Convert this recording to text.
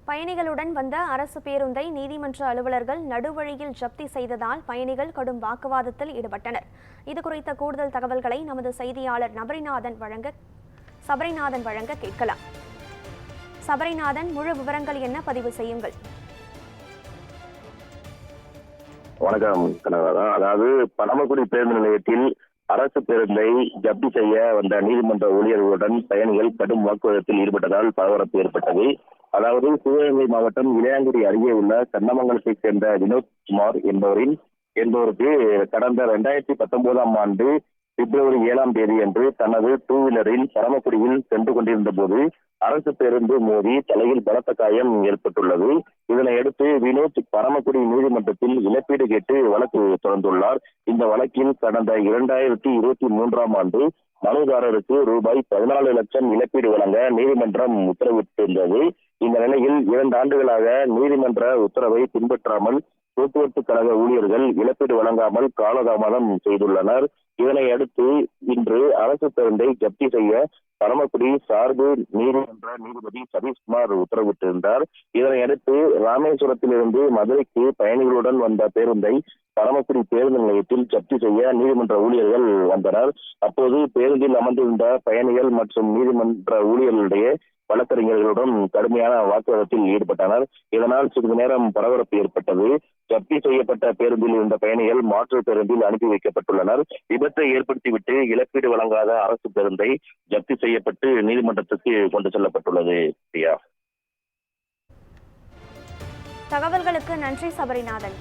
பயணிகளுடன் வந்த அரசு பேருந்தை நீதிமன்ற அலுவலர்கள் நடுவழியில் ஜப்தி செய்ததால் பயணிகள் கடும் வாக்குவாதத்தில் ஈடுபட்டனர். இதுகுறித்த கூடுதல் தகவல்களை நமது செய்தியாளர் சபரிநாதன் வழங்க கேட்கலாம். சபரிநாதன், முழு விவரங்கள் என்ன? பதிவு செய்யுங்கள். வணக்கம் கனகராஜா. அதாவது பரமக்குடி பேருந்து நிலையத்தில் அரசு பேருந்தை ஜப்தி செய்ய வந்த நீதிமன்ற ஊழியர்களுடன் பயணிகள் கடும் வாக்குவாதத்தில் ஈடுபட்டதால் பரபரப்பு ஏற்பட்டது. அதாவது சிவகங்கை மாவட்டம் இளையாங்குடி அருகே உள்ள கண்ணமங்கலத்தைச் சேர்ந்த வினோத்குமார் என்பவருக்கு கடந்த 2019ஆம் ஆண்டு பிப்ரவரி 7ஆம் தேதி அன்று தனது டூ வீலரில் பரமக்குடியில் சென்று கொண்டிருந்த போது அரசு பேருந்து மோதி தலையில் பலத்த காயம் ஏற்பட்டுள்ளது. இதனையடுத்து வினோத் பரமக்குடி நீதிமன்றத்தில் இழப்பீடு கேட்டு வழக்கு தொடர்ந்துள்ளார். இந்த வழக்கில் கடந்த 2023ஆம் ஆண்டு மனுதாரருக்கு ரூபாய் 14 லட்சம் இழப்பீடு வழங்க நீதிமன்றம் உத்தரவிட்டிருந்தது. இந்த நிலையில் 2 ஆண்டுகளாக நீதிமன்ற உத்தரவை பின்பற்றாமல் போக்குவரத்து கழக ஊழியர்கள் இழப்பீடு வழங்காமல் காலதாமதம் செய்துள்ளனர். இதனை அடுத்து இன்று அரசு பேருந்தை ஜப்தி செய்ய பரமக்குடி சார்பு நீதிமன்ற நீதிபதி சதீஷ்குமார் உத்தரவிட்டிருந்தார். இதனை அடுத்து ராமேஸ்வரத்திலிருந்து மதுரைக்கு பயணிகளுடன் வந்த பேருந்தை பரமக்குடி பேருந்து நிலையத்தில் ஜப்தி செய்ய நீதிமன்ற ஊழியர்கள் வந்தனர். அப்போது பேருந்தில் அமர்ந்திருந்த பயணிகள் மற்றும் நீதிமன்ற ஊழியர்களிடையே வழக்கறிஞர்களுடன் கடுமையான வாக்குவாதத்தில் ஈடுபட்டனர். இதனால் சிறிது நேரம் பரபரப்பு ஏற்பட்டது. ஜப்தி செய்யப்பட்ட பேருந்தில் இருந்த பயணிகள் மாற்று பேருந்தில் அனுப்பி வைக்கப்பட்டுள்ளனர். விபத்தை ஏற்படுத்திவிட்டு இழப்பீடு வழங்காத அரசு பேருந்தை ஜப்தி செய்யப்பட்டு நீதிமன்றத்துக்கு கொண்டு செல்லப்பட்டுள்ளது. தகவல்களுக்கு நன்றி சபரிநாதன்.